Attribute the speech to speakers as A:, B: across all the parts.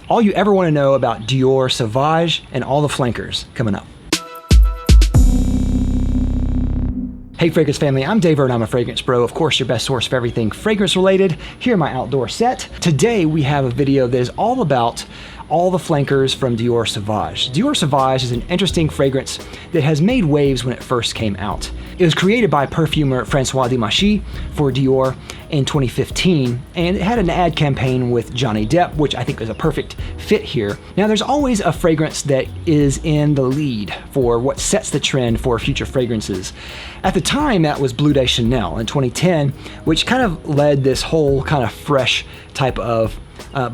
A: All you ever want to know about Dior Sauvage and all the flankers coming up. Hey fragrance family, I'm Dave and I'm a fragrance bro. Of course, your best source for everything fragrance related here in my outdoor set. Today we have a video that is all about all the flankers from Dior Sauvage. Dior Sauvage is an interesting fragrance that has made waves when it first came out. It was created by perfumer François Demachy for Dior in 2015, and it had an ad campaign with Johnny Depp, which I think is a perfect fit here. Now, there's always a fragrance that is in the lead for what sets the trend for future fragrances. At the time, that was Bleu de Chanel in 2010, which kind of led this whole kind of fresh type of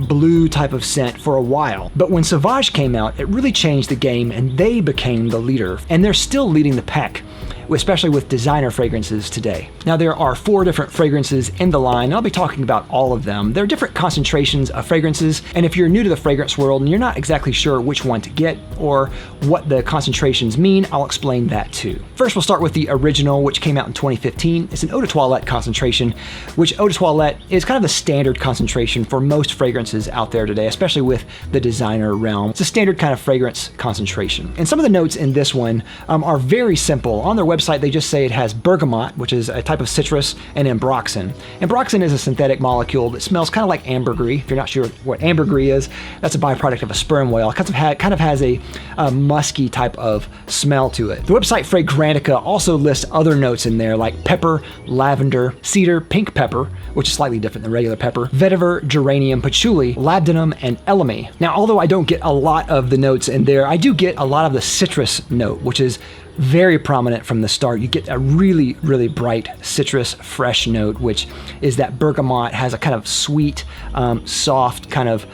A: blue type of scent for a while. But when Sauvage came out, it really changed the game and they became the leader. And they're still leading the pack, especially with designer fragrances today. Now there are 4 different fragrances in the line, and I'll be talking about all of them. There are different concentrations of fragrances, and if you're new to the fragrance world and you're not exactly sure which one to get or what the concentrations mean, I'll explain that too. First, we'll start with the original, which came out in 2015. It's an eau de toilette concentration, which eau de toilette is kind of the standard concentration for most fragrances out there today, especially with the designer realm. It's a standard kind of fragrance concentration. And some of the notes in this one are very simple. On their website, they just say it has bergamot, which is a type of citrus, and ambroxan. Ambroxan is a synthetic molecule that smells kind of like ambergris. If you're not sure what ambergris is, that's a byproduct of a sperm whale. It kind of has a musky type of smell to it. The website Fragrantica also lists other notes in there like pepper, lavender, cedar, pink pepper, which is slightly different than regular pepper, vetiver, geranium, patchouli, labdanum, and elemi. Now, although I don't get a lot of the notes in there, I do get a lot of the citrus note, which is very prominent from the start. You get a really, really bright citrus fresh note, which is that bergamot, has a kind of sweet, soft, kind of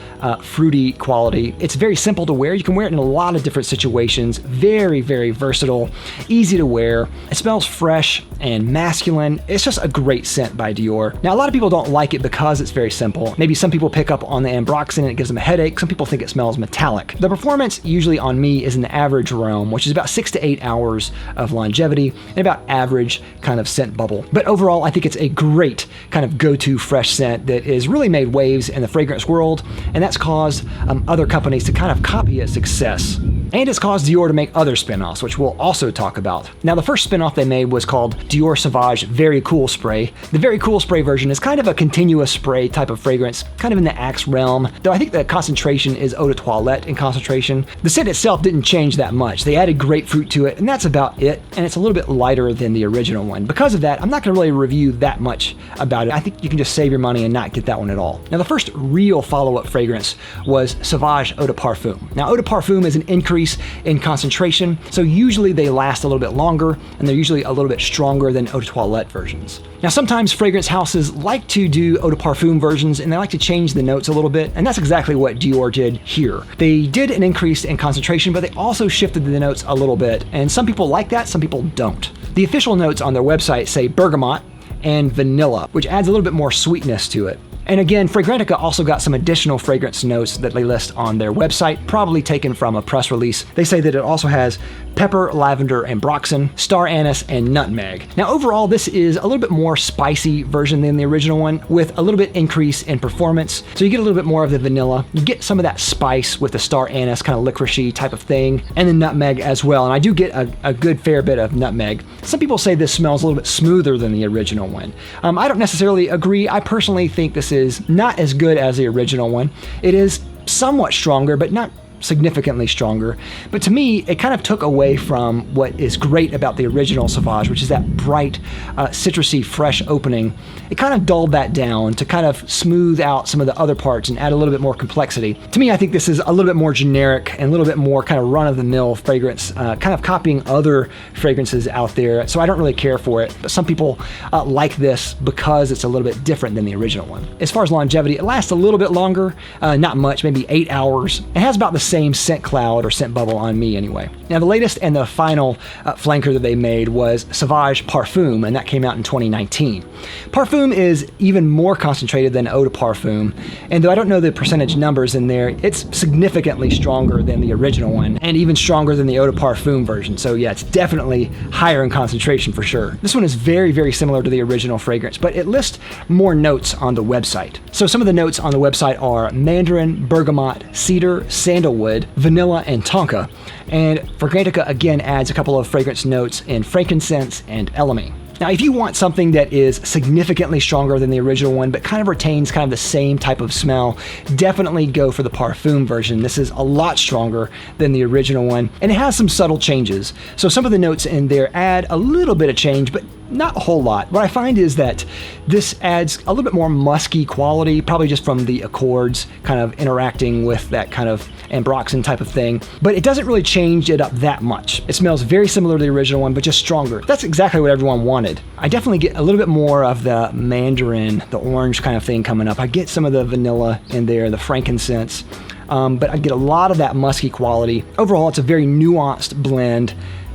A: fruity quality. It's very simple to wear. You can wear it in a lot of different situations. Very, very versatile, easy to wear. It smells fresh and masculine. It's just a great scent by Dior. Now, a lot of people don't like it because it's very simple. Maybe some people pick up on the ambroxan and it gives them a headache. Some people think it smells metallic. The performance usually on me is in the average realm, which is about 6 to 8 hours of longevity and about average kind of scent bubble. But overall, I think it's a great kind of go-to fresh scent that has really made waves in the fragrance world, and that's caused other companies to kind of copy its success. And it's caused Dior to make other spin-offs, which we'll also talk about. Now, the first spin-off they made was called Dior Sauvage Very Cool Spray. The Very Cool Spray version is kind of a continuous spray type of fragrance, kind of in the Axe realm, though I think the concentration is eau de toilette in concentration. The scent itself didn't change that much. They added grapefruit to it, and that's about it, and it's a little bit lighter than the original one. Because of that, I'm not going to really review that much about it. I think you can just save your money and not get that one at all. Now, the first real follow-up fragrance was Sauvage Eau de Parfum. Now, Eau de Parfum is an increase in concentration, so usually they last a little bit longer, and they're usually a little bit stronger than eau de toilette versions. Now, sometimes fragrance houses like to do eau de parfum versions, and they like to change the notes a little bit, and that's exactly what Dior did here. They did an increase in concentration, but they also shifted the notes a little bit, and some people like that, some people don't. The official notes on their website say bergamot and vanilla, which adds a little bit more sweetness to it. And again, Fragrantica also got some additional fragrance notes that they list on their website, probably taken from a press release. They say that it also has pepper, lavender, ambroxan, star anise, and nutmeg. Now, overall, this is a little bit more spicy version than the original one, with a little bit increase in performance. So you get a little bit more of the vanilla. You get some of that spice with the star anise, kind of licoricey type of thing, and the nutmeg as well. And I do get a good fair bit of nutmeg. Some people say this smells a little bit smoother than the original one. I don't necessarily agree. I personally think this is not as good as the original one. It is somewhat stronger, but not significantly stronger. But to me, it kind of took away from what is great about the original Sauvage, which is that bright, citrusy, fresh opening. It kind of dulled that down to kind of smooth out some of the other parts and add a little bit more complexity. To me, I think this is a little bit more generic and a little bit more kind of run-of-the-mill fragrance, kind of copying other fragrances out there. So I don't really care for it. But some people like this because it's a little bit different than the original one. As far as longevity, it lasts a little bit longer, not much, maybe 8 hours. It has about the same scent cloud or scent bubble on me anyway. Now the latest and the final flanker that they made was Sauvage Parfum, and that came out in 2019. Parfum is even more concentrated than Eau de Parfum, and though I don't know the percentage numbers in there, it's significantly stronger than the original one, and even stronger than the Eau de Parfum version. So yeah, it's definitely higher in concentration for sure. This one is very, very similar to the original fragrance, but it lists more notes on the website. So some of the notes on the website are mandarin, bergamot, cedar, sandalwood, vanilla, and tonka. And Fragrantica again adds a couple of fragrance notes in frankincense and elemi. Now, if you want something that is significantly stronger than the original one, but kind of retains kind of the same type of smell, definitely go for the Parfum version. This is a lot stronger than the original one, and it has some subtle changes. So some of the notes in there add a little bit of change, but not a whole lot. What I find is that this adds a little bit more musky quality, probably just from the accords kind of interacting with that kind of ambroxan type of thing, but it doesn't really change it up that much. It smells very similar to the original one, but just stronger. That's exactly what everyone wanted. I definitely get a little bit more of the mandarin, the orange kind of thing coming up. I get some of the vanilla in there, the frankincense, but I get a lot of that musky quality. Overall, it's a very nuanced blend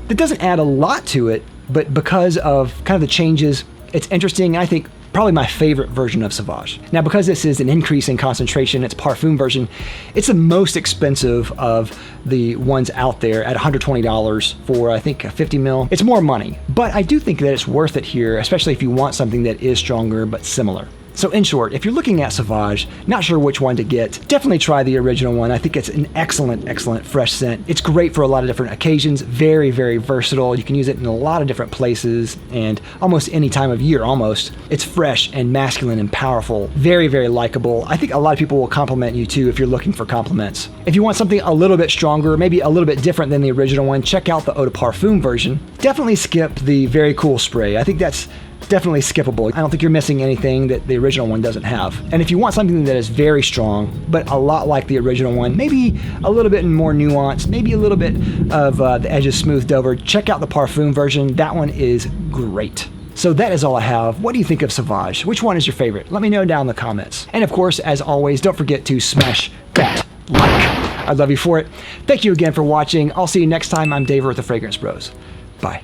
A: that doesn't add a lot to it, but because of kind of the changes, it's interesting. I think probably my favorite version of Sauvage. Now, because this is an increase in concentration, it's Parfum version, it's the most expensive of the ones out there at $120 for, I think, 50 mil. It's more money, but I do think that it's worth it here, especially if you want something that is stronger but similar. So in short, if you're looking at Sauvage, not sure which one to get, definitely try the original one. I think it's an excellent, excellent fresh scent. It's great for a lot of different occasions, very, very versatile. You can use it in a lot of different places and almost any time of year, almost. It's fresh and masculine and powerful, very, very likable. I think a lot of people will compliment you too if you're looking for compliments. If you want something a little bit stronger, maybe a little bit different than the original one, check out the Eau de Parfum version. Definitely skip the very cool spray. I think that's definitely skippable. I don't think you're missing anything that the original one doesn't have. And if you want something that is very strong, but a lot like the original one, maybe a little bit more nuance, maybe a little bit of the edges smoothed over, check out the Parfum version. That one is great. So that is all I have. What do you think of Sauvage? Which one is your favorite? Let me know down in the comments. And of course, as always, don't forget to smash that like. I love you for it. Thank you again for watching. I'll see you next time. I'm Dave with the Fragrance Bros. Bye.